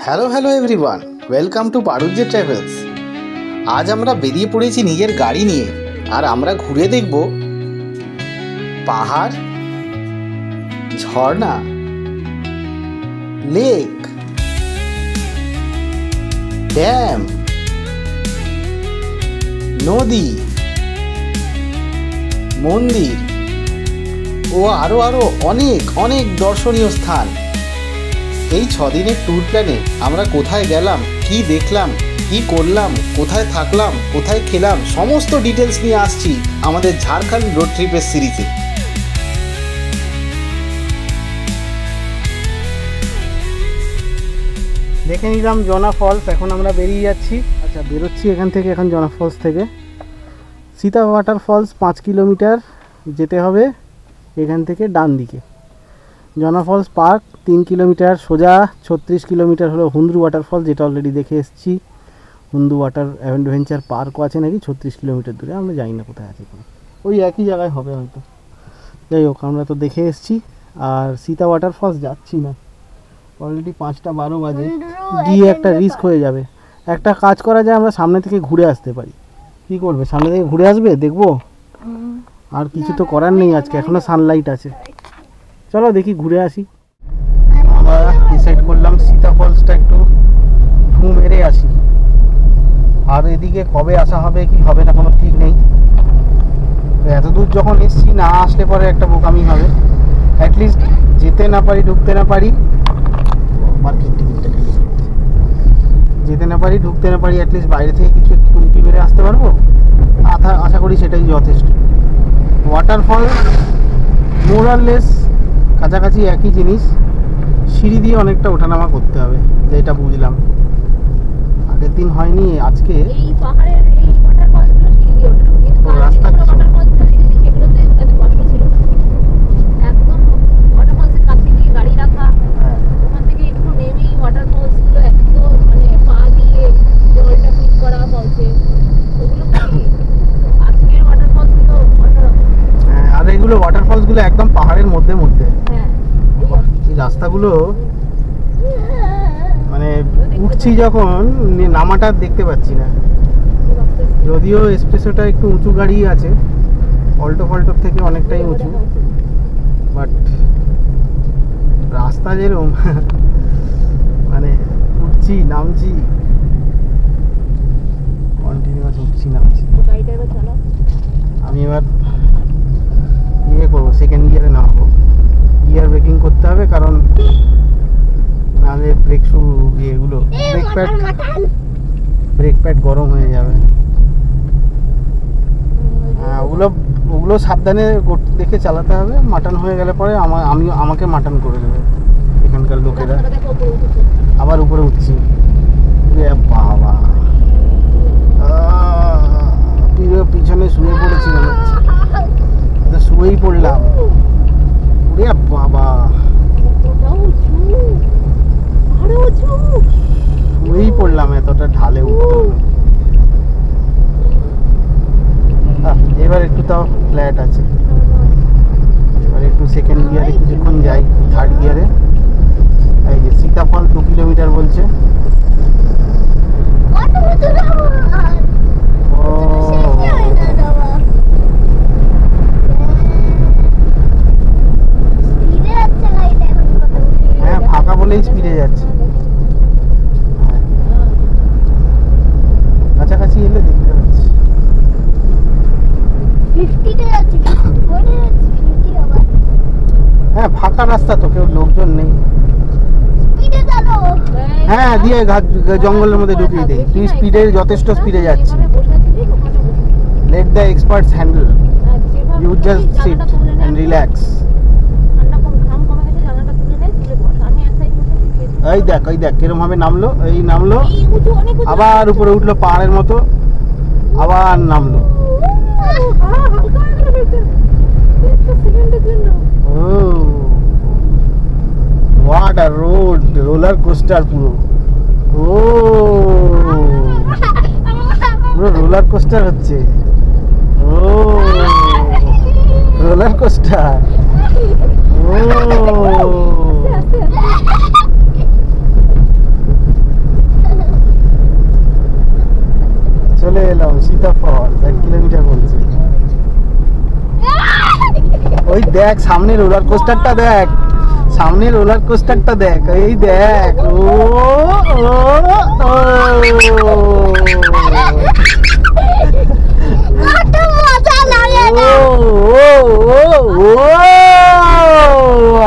Hello everyone, welcome to Banerjee travels. আজ আমরা বেরিয়ে পড়েছি নিজের গাড়ি নিয়ে, আর আমরা ঘুরে দেখব পাহাড়, ঝর্ণা, লেক, ড্যাম, নদী, মন্দির ও আরও অনেক দর্শনীয় স্থান। এই 6 দিনের ট্যুর প্ল্যানে আমরা কোথায় গেলাম, কি দেখলাম, কি করলাম, কোথায় থাকলাম, কোথায় খেলাম, সমস্ত ডিটেলস নিয়ে আসছি আমাদের ঝাড়খণ্ড রোড ট্রিপের সিরিজে। দেখে নিলাম জনা ফলস, এখন আমরা বেরিয়ে যাচ্ছি। আচ্ছা, বেরোচ্ছি এখান থেকে, এখন জনা ফলস থেকে। সীতা ওয়াটার ফলস 5 কিলোমিটার যেতে হবে এখান থেকে ডান দিকে। জনা ফলস পার্ক 3 কিলোমিটার সোজা। 36 কিলোমিটার হলো হুন্দ্রু ওয়াটারফল, যেটা অলরেডি দেখে এসেছি। হুন্দ্রু ওয়াটার অ্যাডভেঞ্চার পার্কও আছে নাকি 36 কিলোমিটার দূরে, আমরা জানি না কোথায় আছে, ওই একই জায়গায় হবে হয়তো। যাই হোক, আমরা তো দেখে এসেছি। আর সীতা ওয়াটারফলস যাচ্ছি না, অলরেডি 5টা 12 বাজে, গিয়ে একটা রিস্ক হয়ে যাবে। একটা কাজ করা যায়, আমরা সামনে থেকে ঘুরে আসতে পারি। কী করবে, সামনে থেকে ঘুরে আসবে, দেখবো। আর কিছু তো করার নেই, আজকে এখনও সানলাইট আছে। চলো দেখি, ঘুরে আসি। আমরা ডিসাইড করলাম সীতা ফলসটা একটু ঢু মেরে আসি। আর এদিকে কবে আসা হবে কি হবে না কোনো ঠিক নেই। এত দূর যখন এসছি, না আসলে পরে একটা বোকামি হবে। অ্যাটলিস্ট যেতে না পারি, ঢুকতে না পারি, যেতে না পারি, ঢুকতে না পারি, অ্যাটলিস্ট বাইরে থেকে কিছু একটু টুমকি মেরে আসতে পারবো। আশা করি সেটাই যথেষ্ট। ওয়াটারফল মোরাললেস কাছাকাছি একই জিনিস, সিঁড়ি দিয়ে অনেকটা ওঠানামা করতে হবে, যেটা বুঝলাম। আগের দিন হয়নি, আজকে রাস্তা আর এগুলো ওয়াটারফলসগুলো একদম পাহাড়ের মধ্যে এই রাস্তাগুলো, মানে উঠছি যখন নামাটা দেখতে পাচ্ছি না। যদিও এক্সপ্রেসোটা একটু উঁচু গাড়ি আছে, অল্টো ফল্টোর থেকে অনেকটাই উঁচু, বাট রাস্তা যেরকম মানে উঠছি নামছি, কন্টিনিউয়াস উঠছি নামছি। আমি এবার ইয়ে করবো, সেকেন্ড গিয়ারে নামাবো। গিয়ার ব্রেকিং করতে হবে, কারণ নাহলে ব্রেক শু ইয়েগুলো ব্রেক প্যাড গরম হয়ে যাবে। ওগুলো সাবধানে দেখে চালাতে হবে। মাটন হয়ে গেলে পরে আমাকে মাটন করে দেবে এখানকার লোকেরা। আবার উপরে উঠছি, বাবা পিছনে শুয়ে পড়েছি মনে হচ্ছে, শুয়েই পড়লাম। বাবা শুয়েই পড়লাম, এতটা ঢালে উঠতে হবে। এবার একটু তাও ফ্ল্যাট আছে। এবার একটু সেকেন্ড গিয়ারে কিছুক্ষণ যাই, থার্ড গিয়ারে। এই যে সীতাফল 2 কিলোমিটার বলছে। হ্যাঁ, ফাঁকা বলেই স্পিডে যাচ্ছে। কাছাকাছি এলে দেখতে পাচ্ছি। হ্যাঁ, ফাঁকা রাস্তা তো, কেউ লোকজন নেই। হ্যাঁ, দিয়ে জঙ্গলের মধ্যে ঢুকিয়ে দেয়। তুই স্পিডে, যথেষ্ট স্পিডে যাচ্ছি। Let the experts handle, you just sit and relax. এই দেখ কিরম ভাবে নামলো, এই নামলো, আবার উপরে উঠলো পাহাড়ের মতো, আবার নামলো। What a road, roller coaster পুরো। পুরো রোলার কোস্টার হচ্ছে। Roller coaster. চলে এলাম সীতা ফলস, 1 কিলোমিটার বলছে। ওই দেখ সামনে রোলার কোস্টারটা দেখ, সামনে রোলার কোস্টারটা দেখ, এই দেখ। ও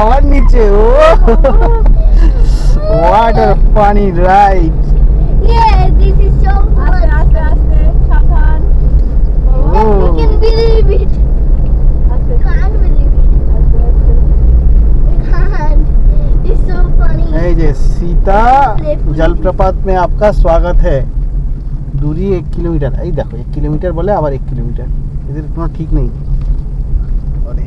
আবার নিচে। ও what a funny ride. Yeah, this is so fun. আস্তে আস্তে সাবধান। I can believe it. আস্তে Can't believe it. আস্তে আস্তে। Can't. It's so funny. এই যে सीता जलप्रपात में आपका स्वागत है। दूरी 1 किलोमीटर। এই দেখো 1 কিলোমিটার বলে আবার 1 কিলোমিটার, এদের কোনো ঠিক নেই। আরে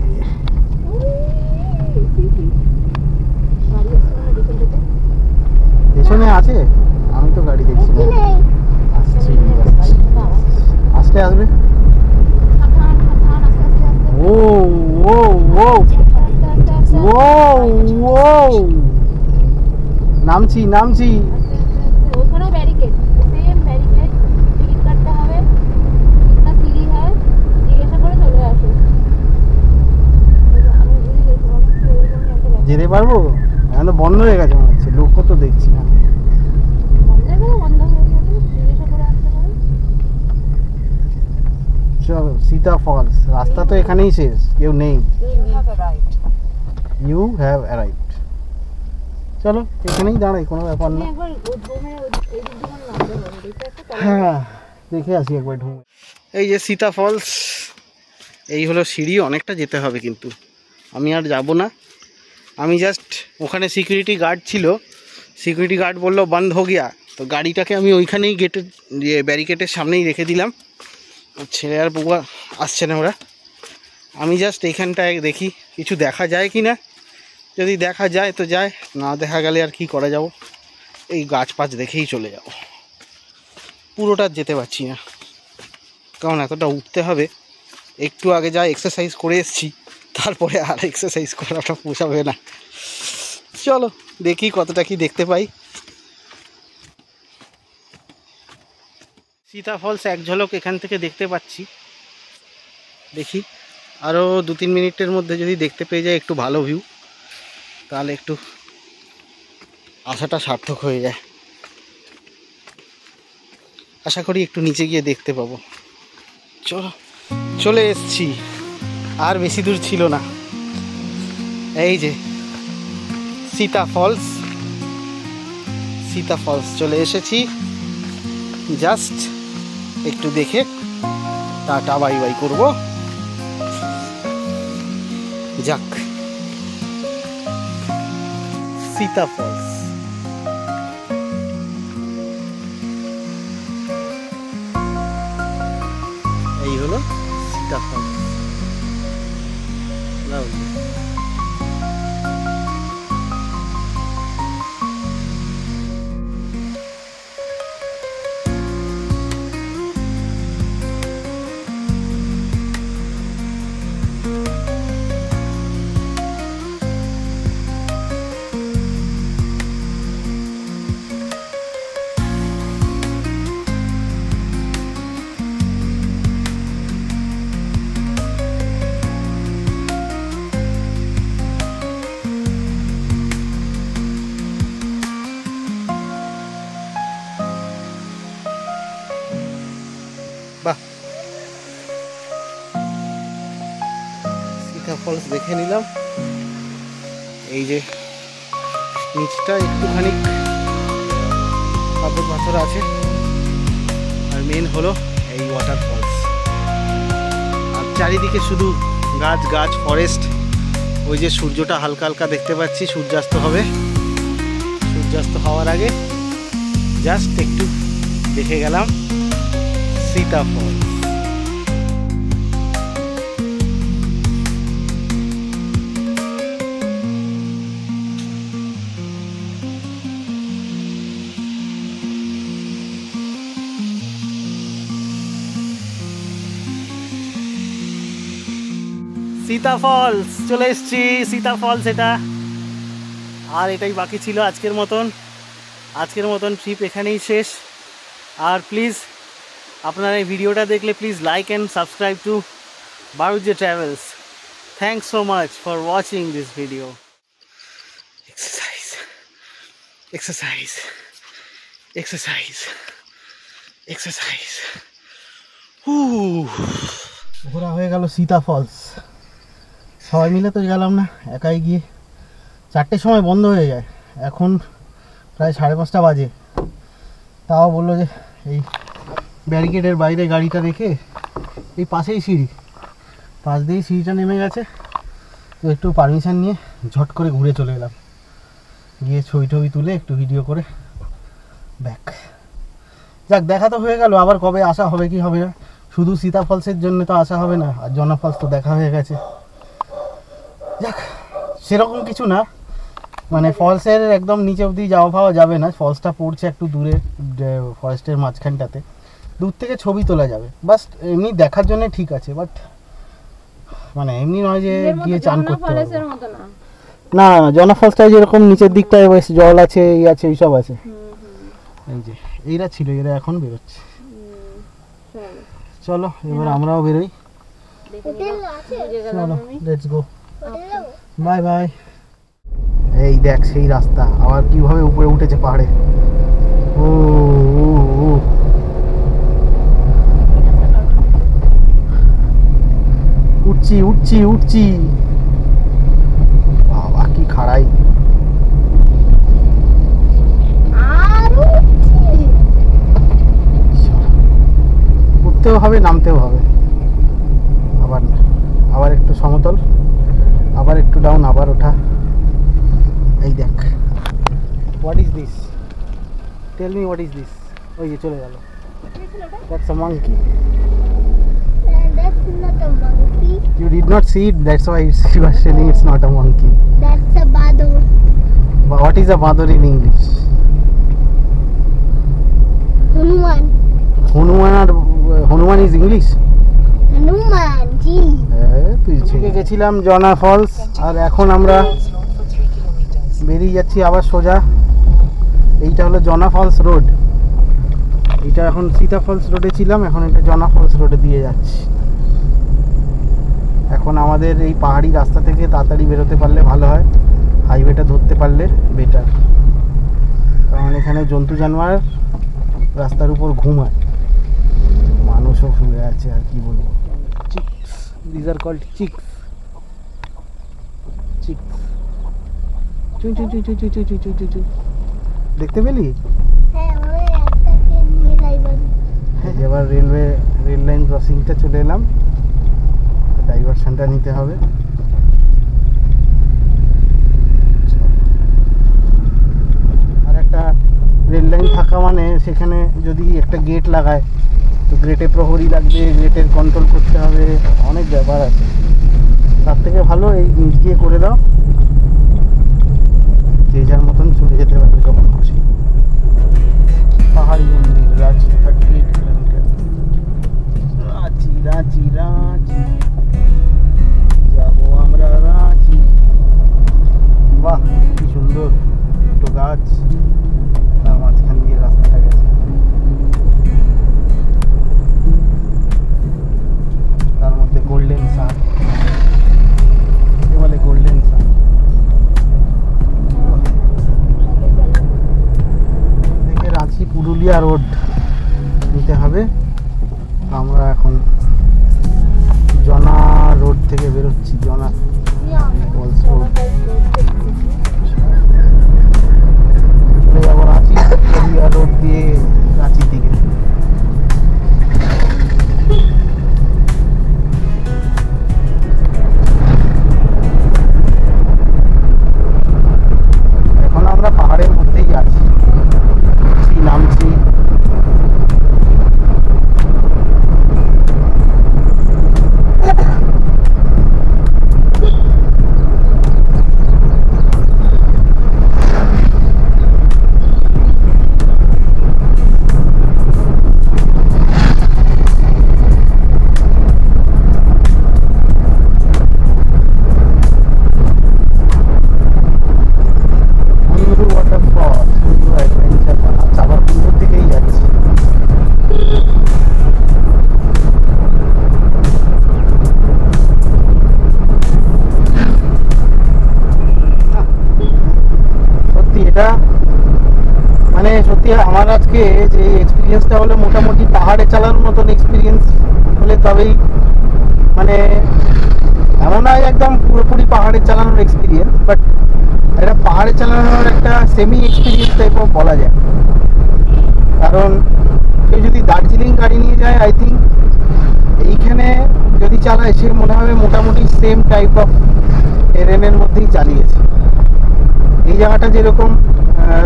পেছনে আছে, আমি তো গাড়ি দেখছি না। আসছি আস্তে আসবে। সাবধান সাবধান আস্তে আস্তে আস্তে ও ও ও আস্তে আস্তে ও ও নামছি নামছি। ওখানেও ব্যারিকেড, সেম ব্যারিকেড, টিকিট কাটতে হবে, কিতনা সিঁড়ি হয় জিজ্ঞাসা করে চলে আসো। আমি বুঝে গেছি মনে হচ্ছে এরকমই একটা ব্যাপার। যেতে পারবো? এখন তো বন্ধ হয়ে গেছে মনে হচ্ছে, লোকও তো দেখছি না। বন্ধ হয়ে যাবে, জিজ্ঞাসা করে আসতে পারো। চলো সীতা ফলস, রাস্তা তো এখানেই শেষ, কেউ নেই। You have arrived. চলো এখানেই দাঁড়াই, কোনো ব্যাপার তুমি না। একবার ডোমের এই দিক দিয়ে নামতে হবে, এটা একটা তলা। হ্যাঁ দেখে আসি একবার ঢুকে। এই যে সীতা ফলস, এই হলো সিঁড়ি, অনেকটা যেতে হবে কিন্তু আমি আর যাব না। আমি জাস্ট ওখানে সিকিউরিটি গার্ড ছিল, সিকিউরিটি গার্ড বললো বন্ধ হো গিয়া, তো গাড়িটাকে আমি ওইখানেই গেটের ব্যারিকেডের সামনেই রেখে দিলাম। ছেলে আর বউয়া আসছে না ওরা, আমি জাস্ট এইখানটায় দেখি কিছু দেখা যায় কি না। যদি দেখা যায় তো যায়, না দেখা গেলে আর কি করা যাব, এই গাছ পাছ দেখেই চলে যাব। পুরোটা যেতে পারছি না, কারণ এতটা উঠতে হবে। একটু আগে যা এক্সারসাইজ করে এসেছি, তারপরে আর এক্সারসাইজ করাটা পোষাবে না। চলো দেখি কতটা কি দেখতে পাই। সীতা ফলস এক ঝলক এখান থেকে দেখতে পাচ্ছি, দেখি আরও 2-3 মিনিটের মধ্যে যদি দেখতে পেয়ে যায় একটু ভালো ভিউ, তাহলে একটু আশাটা সার্থক হয়ে যায়। আশা করি একটু নিচে গিয়ে দেখতে পাবো। চলো চলে এসছি, আর বেশি দূর ছিল না। এই যে সীতা ফলস, সীতা ফলস চলে এসেছি। জাস্ট একটু দেখে টাটা বাই বাই করবো। যাক সীতা ফলস। এই হলো সীতা ফলস। লাভলি। বাহ, সীতা ফলস দেখে নিলাম। এই যে নিচটা একটুখানি পাথর পাথর আছে, আর মেন হলো এই ওয়াটার ফলস। আর চারিদিকে শুধু গাছ গাছ, ফরেস্ট। ওই যে সূর্যটা হালকা হালকা দেখতে পাচ্ছি, সূর্যাস্ত হবে। সূর্যাস্ত হওয়ার আগে জাস্ট একটু দেখে গেলাম সীতা ফলস। সীতা ফলস চলে এসছি, সীতা ফলস এটা। আর এটাই বাকি ছিল আজকের মতন। আজকের মতন ট্রিপ এখানেই শেষ। আর প্লিজ আপনারা এই ভিডিওটা দেখলে please like and subscribe to Banerjee travels. Thanks so much for watching this video. Exercise exercise exercise exercise. ঘোরা হয়ে গেল সীতা ফলস। সবাই মিলে তো গেলাম না, একাই গিয়ে 4টের সময় বন্ধ হয়ে যায়, এখন প্রায় 5:30 বাজে। তাও বললো যে এই ব্যারিকেডের বাইরে গাড়িটা রেখে এই পাশেই সিঁড়ি, পাশ দিয়েই সিঁড়িটা নেমে গেছে, তো একটু পারমিশন নিয়ে ঝট করে ঘুরে চলে এলাম, গিয়ে ছবি টবি তুলে একটু ভিডিও করে ব্যাক। যাক, দেখা তো হয়ে গেল, আবার কবে আসা হবে কি হবে না। শুধু সীতা ফলসের জন্য তো আসা হবে না, আর জনা ফলস তো দেখা হয়ে গেছে। যাক, সেরকম কিছু না, মানে ফলসের একদম নিচে অবধি যাওয়া পাওয়া যাবে না, ফলসটা পড়ছে একটু দূরে ফরেস্টের মাঝখানটাতে, দূর থেকে ছবি তোলা যাবে, বাস এমনি দেখার জন্য ঠিক আছে, বাট মানে এমনি নয় যে গিয়ে চান করতে হবে। না, জনা ফলসটায় যেরকম নিচের দিকটায় বেশ জল আছে, এই আছে, এইসব আছে। এই যে এইরা ছিল, এরা এখন বেরোচ্ছে। চলো এবার আমরাও বেরোই। হোটেল আছে? চলো লেটস গো, হোটেল যাবো? Bye bye. এই দেখ সেই রাস্তা, আবার কিভাবে উপরে উঠেছে পাহাড়ে। ও উঠছি উঠছি উঠছি, বাবা কি খাড়াই। আর উঠছি। উঠতেও হবে, নামতেও হবে, আবার আবার একটু সমতল, আবার একটু ডাউন, আবার ওঠা। এই দেখ, what is this, tell me what is this. ওই যে চলে গেল, that's a monkey. That's not a monkey. You did not see it, that's why she was telling it's not a monkey. That's a badur. But what is a badur in English? Hanuman. Hanuman is English? Hanuman, gee. তুই থেকে গেছিলাম জনা false, আর এখন আমরা বেরিয়ে যাচ্ছি আবার সোজা। এইটা হলো জনা ফলস রোড, এটা এখন সীতা ফলস রোডে ছিলাম, এখন এটা জনা ফলস রোডে দিয়ে যাচ্ছি। এখন আমাদের এই পাহাড়ি রাস্তা থেকে তাড়াতাড়ি বেরোতে পারলে ভালো হয়, হাইওয়েটা ধরতে পারলে বেটার, কারণ এখানে জন্তু জানোয়ার রাস্তার উপর ঘুমায়, মানুষও শুয়ে আছে, আর কি বলবো। Chicks, this are called chicks. Chicks চুই চুই চুই চুই চুই চুই চুই চুই চুই। দেখতে পেলি? হ্যাঁ, ওই একটাকে নিয়ে যাইবার। এবার রেল লাইন ক্রসিংটা চলে এলাম, ডাইভারশনটা নিতে হবে। আর একটা রেল লাইন থাকা মানে সেখানে যদি একটা গেট লাগায়, তো গেটে প্রহরী লাগবে, গেটের কন্ট্রোল করতে হবে, অনেক ব্যাপার আছে। তার থেকে ভালো এই নিচ দিয়ে করে দাও, যে যার মতন চলে যেতে পারবে যখন খুশি। পাহাড়ি মন্দির, রাঁচি 38 কিলোমিটার। রাঁচি রাঁচি রাঁচি, যাবো আমরা রাঁচি। বাহ কি সুন্দর, দুটো গাছ, তার মাঝখান দিয়ে রাস্তাটা গেছে। তার মধ্যে গোল্ডেন সান, বলে গোল্ডেন সান। থেকে রাঁচি পুরুলিয়া রোড নিতে হবে। আমরা এখন জনা রোড থেকে বেরোচ্ছি, জনা ফলস রোড। চলে যাবো রাঁচি, পুরুলিয়া রোড দিয়ে রাঁচির দিকে। এখন আমরা পাহাড়ের মধ্যেই আছি, নামছি। মানে সত্যি আমার আজকে যে এক্সপিরিয়েন্সটা হলো মোটামুটি পাহাড়ে চালানোর মতন এক্সপিরিয়েন্স হলে তবেই, মানে এমন নয় একদম পুরোপুরি পাহাড়ে চালানোর এক্সপিরিয়েন্স, বাট এটা পাহাড়ে চালানোর একটা সেমি এক্সপিরিয়েন্স টাইপও বলা যায়। কারণ কেউ যদি দার্জিলিং গাড়ি নিয়ে যায়, আই থিঙ্ক এইখানে যদি চালায় সে মনে হবে মোটামুটি সেম টাইপ অফ টেরেনের মধ্যেই চালিয়েছে। এই জায়গাটা যেরকম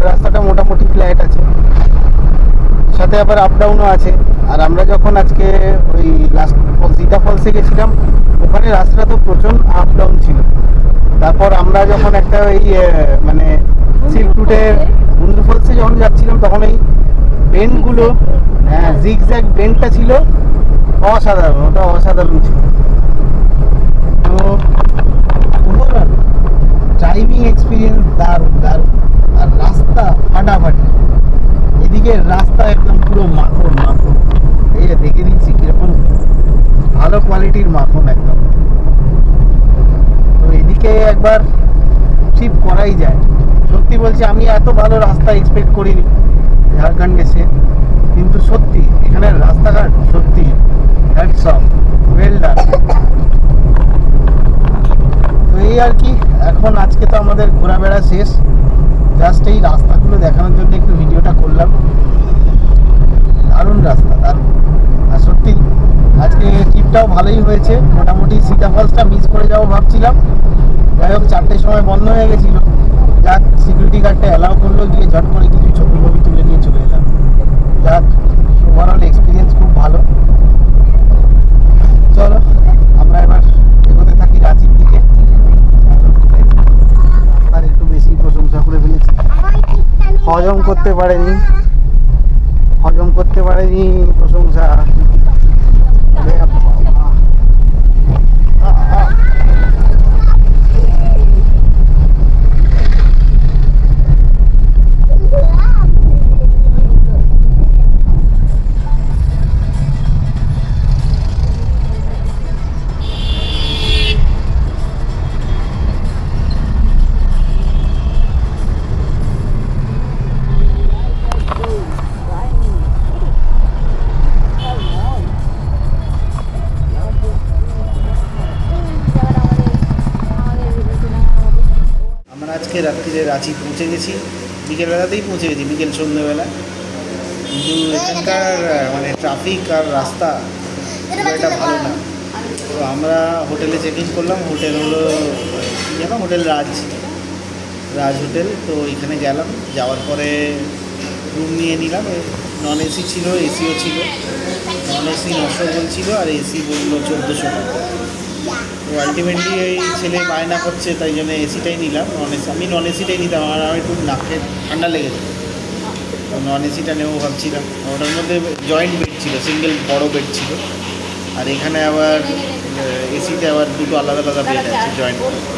রাস্তাটা মোটামুটি ফ্ল্যাট আছে, সাথে আবার আপ ডাউনও আছে। আর আমরা যখন আজকে ওই লাস্ট সিতা ফলসে গেছিলাম, ওখানে রাস্তাটা তো প্রচণ্ড আপ ডাউন ছিল। তারপর আমরা যখন একটা ওই মানে সিল্ক রুটের বন্ধু ফলসে যখন যাচ্ছিলাম, তখন এই বেন্ডগুলো, হ্যাঁ জিগজ্যাগ বেন্ডটা ছিল অসাধারণ, ওটা অসাধারণ ছিল। তো ড্রাইভিং এক্সপিরিয়েন্স দারুণ দারুণ। আর রাস্তা ফাটাফাটি, এদিকে রাস্তা একদম পুরো মাখন মাখন, এই যে দেখে দিচ্ছি কিরকম ভালো কোয়ালিটির মাখন একদম। তো এদিকে একবার ট্রিপ করাই যায়। সত্যি বলছি, আমি এত ভালো রাস্তা এক্সপেক্ট করিনি ঝাড়খণ্ড এসে, কিন্তু সত্যি এখানের রাস্তাঘাট সত্যি হ্যাটস অফ, ওয়েল ডান। তো এই আর কি, এখন আজকে তো আমাদের ঘোরাফেরা শেষ, জাস্ট এই রাস্তাগুলো দেখানোর জন্য একটু ভিডিওটা করলাম। দারুণ রাস্তা, দারুণ। আর সত্যি আজকে ট্রিপটাও ভালোই হয়েছে। মোটামুটি সিতা ফলসটা মিস করে যাবো ভাবছিলাম, যাই হোক 4টের সময় বন্ধ হয়ে গেছিলো। যাক, সিকিউরিটি গার্ডটা অ্যালাউ করলো, গিয়ে ঝট করে কিছু ছবি তুলে নিয়ে চলে এলাম। যাক, ওভারঅল এক্সপিরিয়েন্স খুব ভালো। চলো আমরা এবার এগোতে থাকি রাঁচির দিকে। রাস্তার একটু বেশি প্রশংসা করে ফেলেছি, হজম করতে পারেনি প্রশংসা। আজকে রাত্রিরে রাঁচি পৌঁছে গেছি, বিকেলবেলাতেই পৌঁছে গেছি, বিকেল সন্ধ্যেবেলা। কিন্তু এখানকার মানে ট্রাফিক আর রাস্তা খুব একটা ভালো না। তো আমরা হোটেলে চেক ইন করলাম। হোটেল হলো কী যেন, হোটেল রাজ হোটেল। তো এখানে গেলাম, যাওয়ার পরে রুম নিয়ে নিলাম। নন এসি ছিল, এসিও ছিল। নন এসি 900 বলছিল, আর এসি বললো 1400 টাকা। তো আলটিমেটলি এই ছেলে বায়না করছে, তাই জন্য এসিটাই নিলাম। আমি নন এসিটাই নিতাম, আর আমার একটু নাকে ঠান্ডা লেগেছে, তো নন এসিটা নেবো ভাবছিলাম। ওটার মধ্যে জয়েন্ট বেড ছিল, সিঙ্গেল বড় বেড ছিল। আর এখানে আবার এসিতে আবার দুটো আলাদা আলাদা বেড আছে,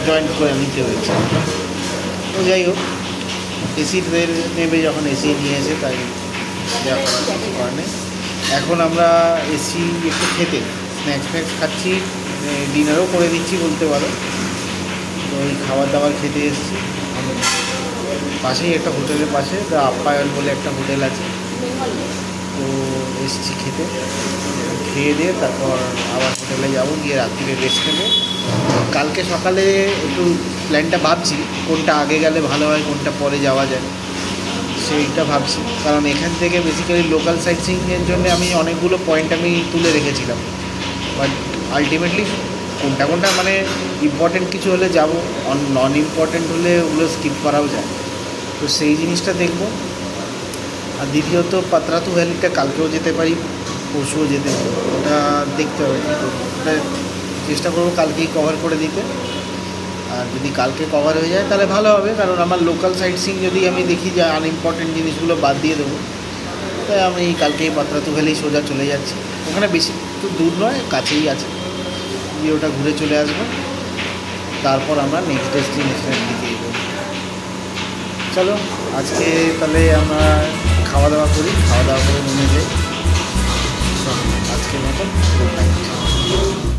জয়েন্ট করে নিতে হয়েছে। তো যাই হোক, এসি নেবে যখন এসি নিয়ে এসে, তাই যা করার কিছু করার নেই। এখন আমরা এসি একটু খেতে স্ন্যাক্স খাচ্ছি, ডিনারও করে দিচ্ছি বলতে পারো। তো ওই খাবার দাবার খেতে এসেছি। পাশেই একটা হোটেলের পাশে দ্য আপ্যায়ন বলে একটা হোটেল আছে, তো এসেছি খেতে। খেয়ে দিয়ে তারপর আবার হোটেলে যাবো, গিয়ে রাত্রিরে রেস্ট নেবো। কালকে সকালে একটু প্ল্যানটা ভাবছি, কোনটা আগে গেলে ভালো হয়, কোনটা পরে যাওয়া যায় সেইটা ভাবছি। কারণ এখান থেকে বেসিক্যালি লোকাল সাইট সিইংয়ের জন্য আমি অনেকগুলো পয়েন্ট আমি তুলে রেখেছিলাম, বাট আলটিমেটলি কোনটা মানে ইম্পর্টেন্ট কিছু হলে যাব, নন ইম্পর্টেন্ট হলে ওগুলো স্কিপ করাও যায়। তো সেই জিনিসটা দেখব। আর দ্বিতীয়ত পাতরাতু ভ্যালিটা কালকেও যেতে পারি, পরশুও যেতে পারি, ওটা দেখতে হবে কী করবো। ওটা চেষ্টা করবো কালকেই কভার করে দিতে। আর যদি কালকে কভার হয়ে যায় তাহলে ভালো হবে, কারণ আমার লোকাল সাইট সিইং যদি আমি দেখি যে আনইম্পর্টেন্ট জিনিসগুলো বাদ দিয়ে দেবো, তাই আমি কালকেই পাতরাতু ভ্যালি সোজা চলে যাচ্ছি। ওখানে বেশি তো দূর নয়, কাছেই আছে, গিয়ে ওটা ঘুরে চলে আসবো। তারপর আমরা নেক্সট ডেস্টিনেশনের দিকে এগোবো। চলো আজকে তাহলে আমরা খাওয়া দাওয়া করি, খাওয়া দাওয়া করে রুমে যাই। আজকের মতন গুড নাইট।